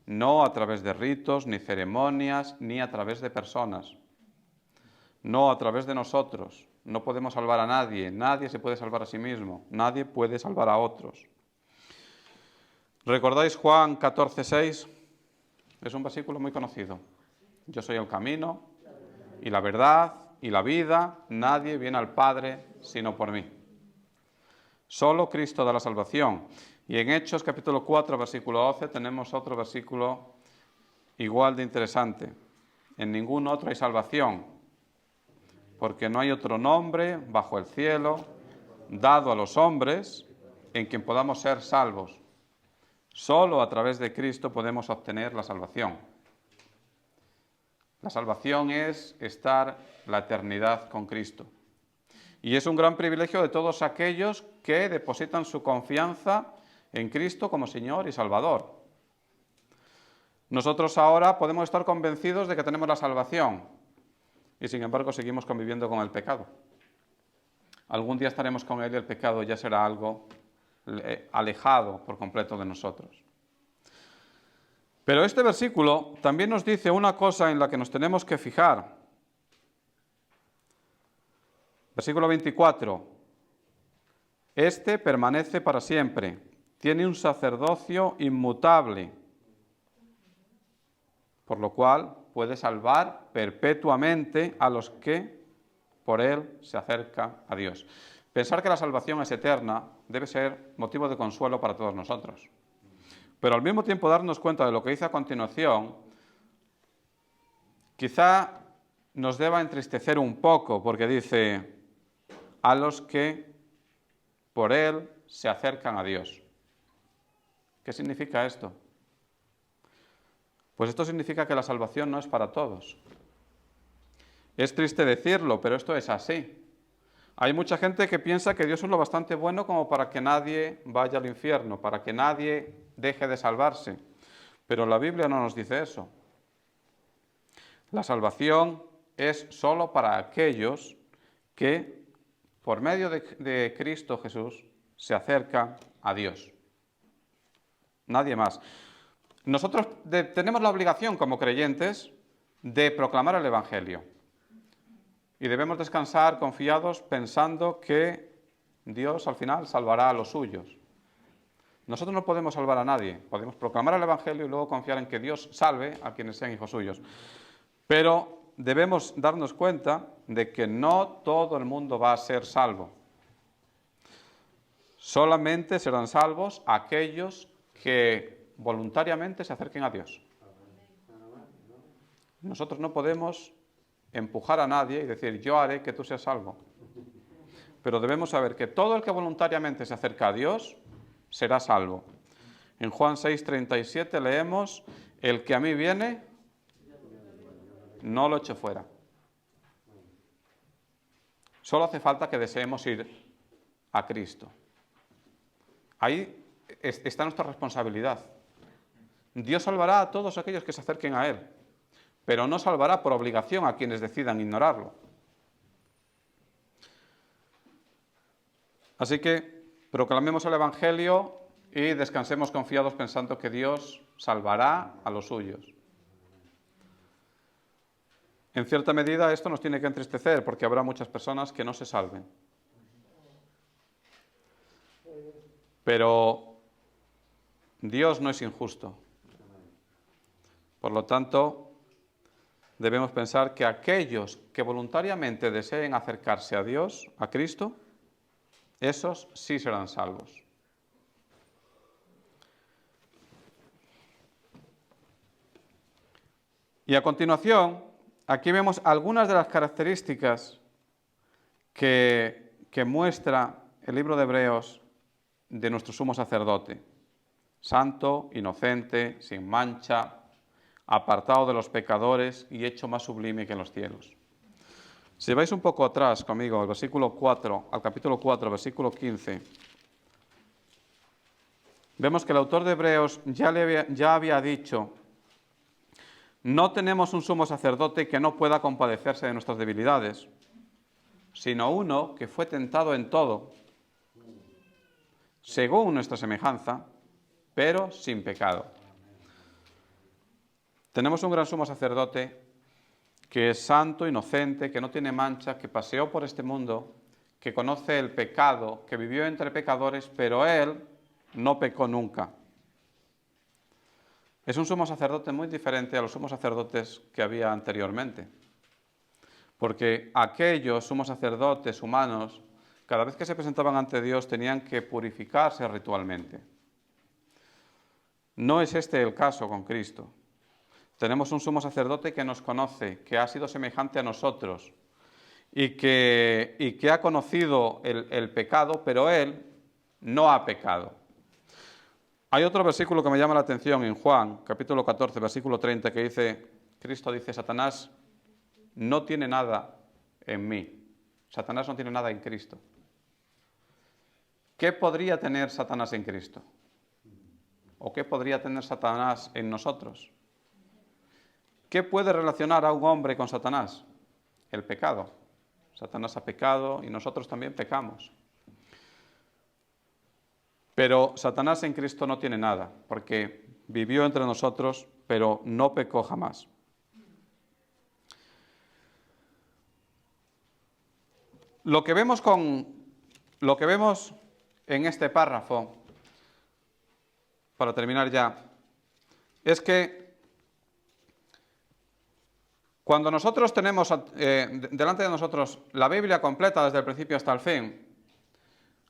no a través de ritos, ni ceremonias, ni a través de personas, no a través de nosotros. No podemos salvar a nadie, nadie se puede salvar a sí mismo, nadie puede salvar a otros. ¿Recordáis Juan 14:6? Es un versículo muy conocido. Yo soy el camino y la verdad y la vida, nadie viene al Padre sino por mí. Solo Cristo da la salvación. Y en Hechos capítulo 4, versículo 12, tenemos otro versículo igual de interesante. En ningún otro hay salvación, porque no hay otro nombre bajo el cielo dado a los hombres en quien podamos ser salvos. Solo a través de Cristo podemos obtener la salvación. La salvación es estar la eternidad con Cristo. Y es un gran privilegio de todos aquellos que depositan su confianza en Cristo como Señor y Salvador. Nosotros ahora podemos estar convencidos de que tenemos la salvación y sin embargo seguimos conviviendo con el pecado. Algún día estaremos con Él y el pecado ya será algo alejado por completo de nosotros. Pero este versículo también nos dice una cosa en la que nos tenemos que fijar. Versículo 24. Este permanece para siempre, tiene un sacerdocio inmutable, por lo cual puede salvar perpetuamente a los que por él se acercan a Dios. Pensar que la salvación es eterna debe ser motivo de consuelo para todos nosotros. Pero al mismo tiempo darnos cuenta de lo que dice a continuación, quizá nos deba entristecer un poco, porque dice, a los que por él se acercan a Dios. ¿Qué significa esto? Pues esto significa que la salvación no es para todos. Es triste decirlo, pero esto es así. Hay mucha gente que piensa que Dios es lo bastante bueno como para que nadie vaya al infierno, para que nadie deje de salvarse. Pero la Biblia no nos dice eso. La salvación es solo para aquellos que, por medio de Cristo Jesús, se acercan a Dios. Nadie más. Nosotros tenemos la obligación como creyentes de proclamar el Evangelio. Y debemos descansar confiados pensando que Dios al final salvará a los suyos. Nosotros no podemos salvar a nadie. Podemos proclamar el Evangelio y luego confiar en que Dios salve a quienes sean hijos suyos. Pero debemos darnos cuenta de que no todo el mundo va a ser salvo. Solamente serán salvos aquellos que voluntariamente se acerquen a Dios. Nosotros no podemos empujar a nadie y decir, yo haré que tú seas salvo. Pero debemos saber que todo el que voluntariamente se acerca a Dios será salvo. En Juan 6:37 leemos, el que a mí viene, no lo echo fuera. Solo hace falta que deseemos ir a Cristo. Ahí está nuestra responsabilidad. Dios salvará a todos aquellos que se acerquen a Él, pero no salvará por obligación a quienes decidan ignorarlo. Así que proclamemos el Evangelio y descansemos confiados pensando que Dios salvará a los suyos. En cierta medida esto nos tiene que entristecer porque habrá muchas personas que no se salven. Pero Dios no es injusto. Por lo tanto, debemos pensar que aquellos que voluntariamente deseen acercarse a Dios, a Cristo, esos sí serán salvos. Y a continuación, aquí vemos algunas de las características que muestra el libro de Hebreos de nuestro sumo sacerdote. Santo, inocente, sin mancha, apartado de los pecadores y hecho más sublime que en los cielos. Si vais un poco atrás conmigo, al capítulo 4, versículo 15, vemos que el autor de Hebreos ya había dicho no tenemos un sumo sacerdote que no pueda compadecerse de nuestras debilidades, sino uno que fue tentado en todo, según nuestra semejanza, pero sin pecado. Tenemos un gran sumo sacerdote que es santo, inocente, que no tiene mancha, que paseó por este mundo, que conoce el pecado, que vivió entre pecadores, pero él no pecó nunca. Es un sumo sacerdote muy diferente a los sumos sacerdotes que había anteriormente, porque aquellos sumos sacerdotes humanos, cada vez que se presentaban ante Dios, tenían que purificarse ritualmente. No es este el caso con Cristo. Tenemos un sumo sacerdote que nos conoce, que ha sido semejante a nosotros y que ha conocido el pecado, pero él no ha pecado. Hay otro versículo que me llama la atención en Juan, capítulo 14, versículo 30, que dice, Cristo dice, Satanás no tiene nada en mí. Satanás no tiene nada en Cristo. ¿Qué podría tener Satanás en Cristo? ¿O qué podría tener Satanás en nosotros? ¿Qué puede relacionar a un hombre con Satanás? El pecado. Satanás ha pecado y nosotros también pecamos. Pero Satanás en Cristo no tiene nada, porque vivió entre nosotros, pero no pecó jamás. Lo que vemos en este párrafo, para terminar ya, es que cuando nosotros tenemos delante de nosotros la Biblia completa desde el principio hasta el fin,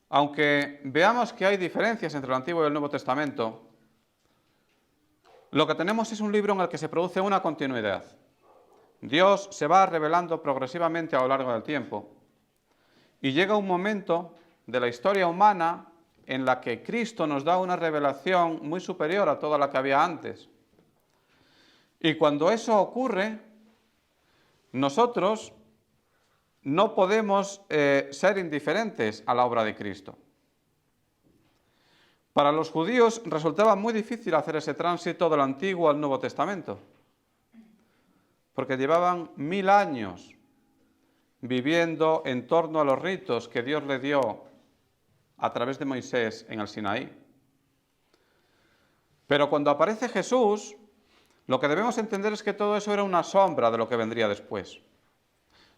aunque veamos que hay diferencias entre el Antiguo y el Nuevo Testamento, lo que tenemos es un libro en el que se produce una continuidad. Dios se va revelando progresivamente a lo largo del tiempo y llega un momento de la historia humana en la que Cristo nos da una revelación muy superior a toda la que había antes. Y cuando eso ocurre, nosotros no podemos ser indiferentes a la obra de Cristo. Para los judíos resultaba muy difícil hacer ese tránsito del Antiguo al Nuevo Testamento, porque llevaban 1000 años viviendo en torno a los ritos que Dios le dio a través de Moisés en el Sinaí. Pero cuando aparece Jesús, lo que debemos entender es que todo eso era una sombra de lo que vendría después.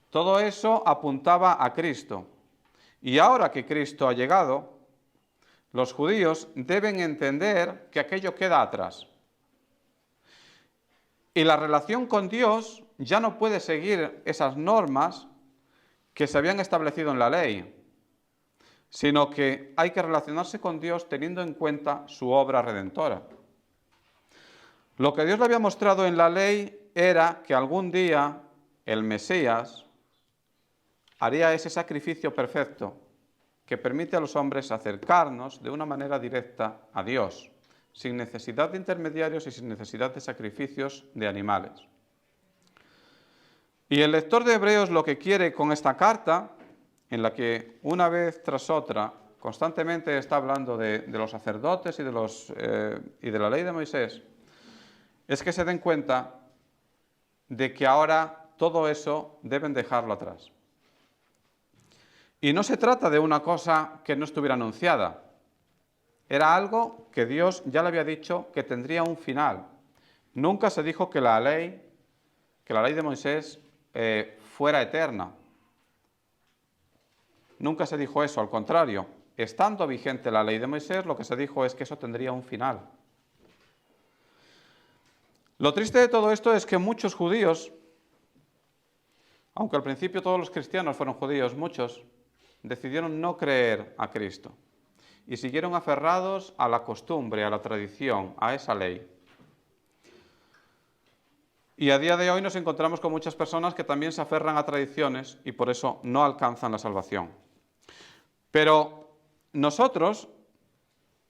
Todo eso apuntaba a Cristo. Y ahora que Cristo ha llegado, los judíos deben entender que aquello queda atrás. Y la relación con Dios ya no puede seguir esas normas que se habían establecido en la ley, sino que hay que relacionarse con Dios teniendo en cuenta su obra redentora. Lo que Dios le había mostrado en la ley era que algún día el Mesías haría ese sacrificio perfecto que permite a los hombres acercarnos de una manera directa a Dios, sin necesidad de intermediarios y sin necesidad de sacrificios de animales. Y el lector de Hebreos lo que quiere con esta carta, en la que una vez tras otra constantemente está hablando de los sacerdotes y de la ley de Moisés, es que se den cuenta de que ahora todo eso deben dejarlo atrás. Y no se trata de una cosa que no estuviera anunciada. Era algo que Dios ya le había dicho que tendría un final. Nunca se dijo que la ley de Moisés fuera eterna. Nunca se dijo eso, al contrario. Estando vigente la ley de Moisés, lo que se dijo es que eso tendría un final. Lo triste de todo esto es que muchos judíos, aunque al principio todos los cristianos fueron judíos, muchos decidieron no creer a Cristo y siguieron aferrados a la costumbre, a la tradición, a esa ley. Y a día de hoy nos encontramos con muchas personas que también se aferran a tradiciones y por eso no alcanzan la salvación. Pero nosotros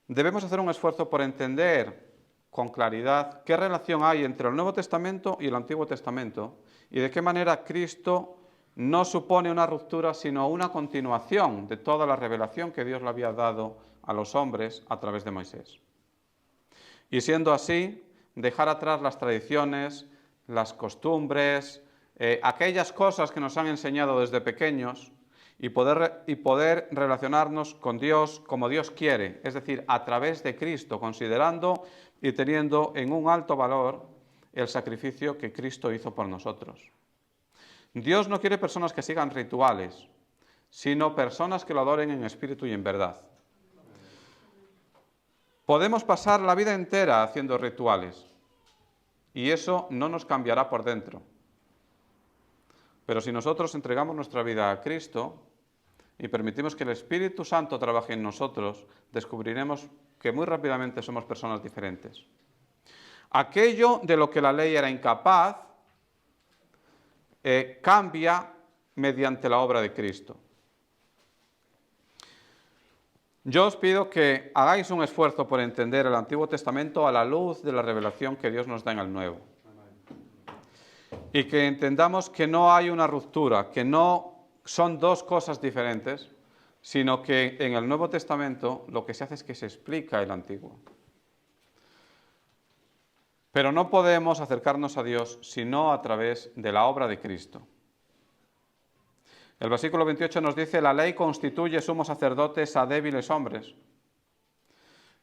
debemos hacer un esfuerzo por entender con claridad qué relación hay entre el Nuevo Testamento y el Antiguo Testamento y de qué manera Cristo no supone una ruptura, sino una continuación de toda la revelación que Dios le había dado a los hombres a través de Moisés. Y siendo así, dejar atrás las tradiciones, las costumbres, aquellas cosas que nos han enseñado desde pequeños y poder relacionarnos con Dios como Dios quiere, es decir, a través de Cristo, considerando y teniendo en un alto valor el sacrificio que Cristo hizo por nosotros. Dios no quiere personas que sigan rituales, sino personas que lo adoren en espíritu y en verdad. Podemos pasar la vida entera haciendo rituales y eso no nos cambiará por dentro. Pero si nosotros entregamos nuestra vida a Cristo y permitimos que el Espíritu Santo trabaje en nosotros, descubriremos que muy rápidamente somos personas diferentes. Aquello de lo que la ley era incapaz, cambia mediante la obra de Cristo. Yo os pido que hagáis un esfuerzo por entender el Antiguo Testamento a la luz de la revelación que Dios nos da en el Nuevo. Y que entendamos que no hay una ruptura, que no son dos cosas diferentes, sino que en el Nuevo Testamento lo que se hace es que se explica el Antiguo. Pero no podemos acercarnos a Dios sino a través de la obra de Cristo. El versículo 28 nos dice: la ley constituye sumos sacerdotes a débiles hombres,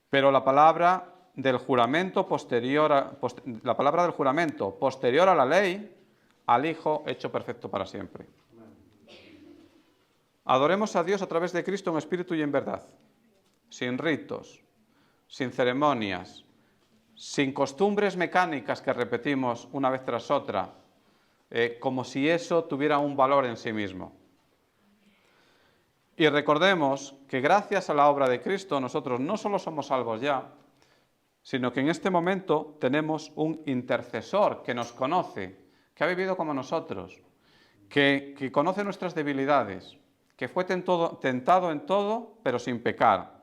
pero la palabra del juramento posterior a la ley, al Hijo hecho perfecto para siempre. Adoremos a Dios a través de Cristo en espíritu y en verdad, sin ritos, sin ceremonias, sin costumbres mecánicas que repetimos una vez tras otra, como si eso tuviera un valor en sí mismo. Y recordemos que gracias a la obra de Cristo nosotros no solo somos salvos ya, sino que en este momento tenemos un intercesor que nos conoce, que ha vivido como nosotros, que conoce nuestras debilidades, que fue tentado en todo, pero sin pecar.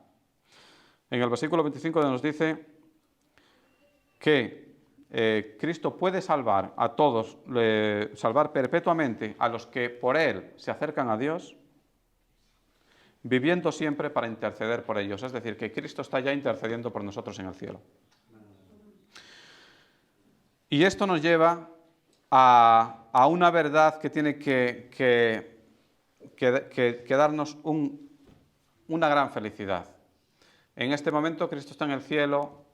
En el versículo 25 nos dice que Cristo puede salvar a todos, salvar perpetuamente a los que por Él se acercan a Dios, viviendo siempre para interceder por ellos. Es decir, que Cristo está ya intercediendo por nosotros en el cielo. Y esto nos lleva a una verdad que tiene que darnos una gran felicidad. En este momento Cristo está en el cielo,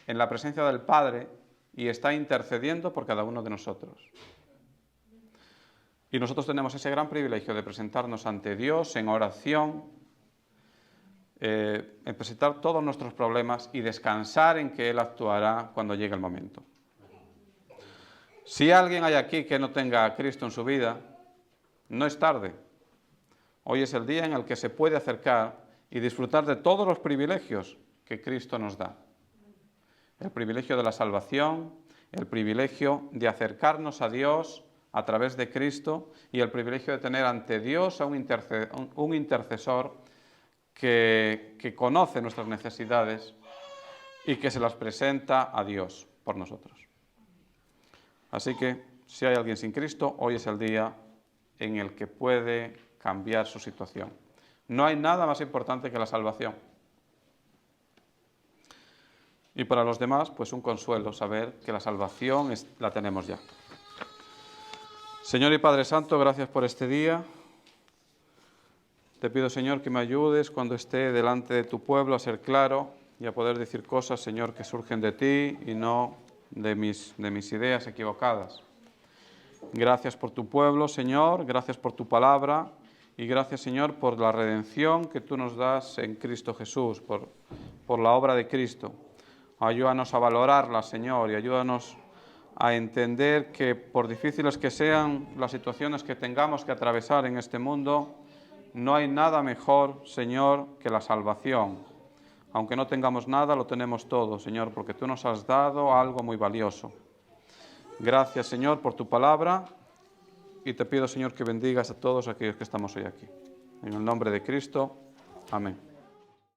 en la presencia del Padre, y está intercediendo por cada uno de nosotros. Y nosotros tenemos ese gran privilegio de presentarnos ante Dios en oración, en presentar todos nuestros problemas y descansar en que Él actuará cuando llegue el momento. Si alguien hay aquí que no tenga a Cristo en su vida, no es tarde. Hoy es el día en el que se puede acercar y disfrutar de todos los privilegios que Cristo nos da. El privilegio de la salvación, el privilegio de acercarnos a Dios a través de Cristo y el privilegio de tener ante Dios a un intercesor que conoce nuestras necesidades y que se las presenta a Dios por nosotros. Así que, si hay alguien sin Cristo, hoy es el día en el que puede cambiar su situación. No hay nada más importante que la salvación. Y para los demás, pues un consuelo saber que la salvación la tenemos ya. Señor y Padre Santo, gracias por este día. Te pido, Señor, que me ayudes cuando esté delante de tu pueblo a ser claro y a poder decir cosas, Señor, que surgen de ti y no de mis ideas equivocadas. Gracias por tu pueblo, Señor, gracias por tu palabra y gracias, Señor, por la redención que tú nos das en Cristo Jesús, por la obra de Cristo. Ayúdanos a valorarla, Señor, y ayúdanos a entender que por difíciles que sean las situaciones que tengamos que atravesar en este mundo, no hay nada mejor, Señor, que la salvación. Aunque no tengamos nada, lo tenemos todo, Señor, porque tú nos has dado algo muy valioso. Gracias, Señor, por tu palabra y te pido, Señor, que bendigas a todos aquellos que estamos hoy aquí. En el nombre de Cristo. Amén.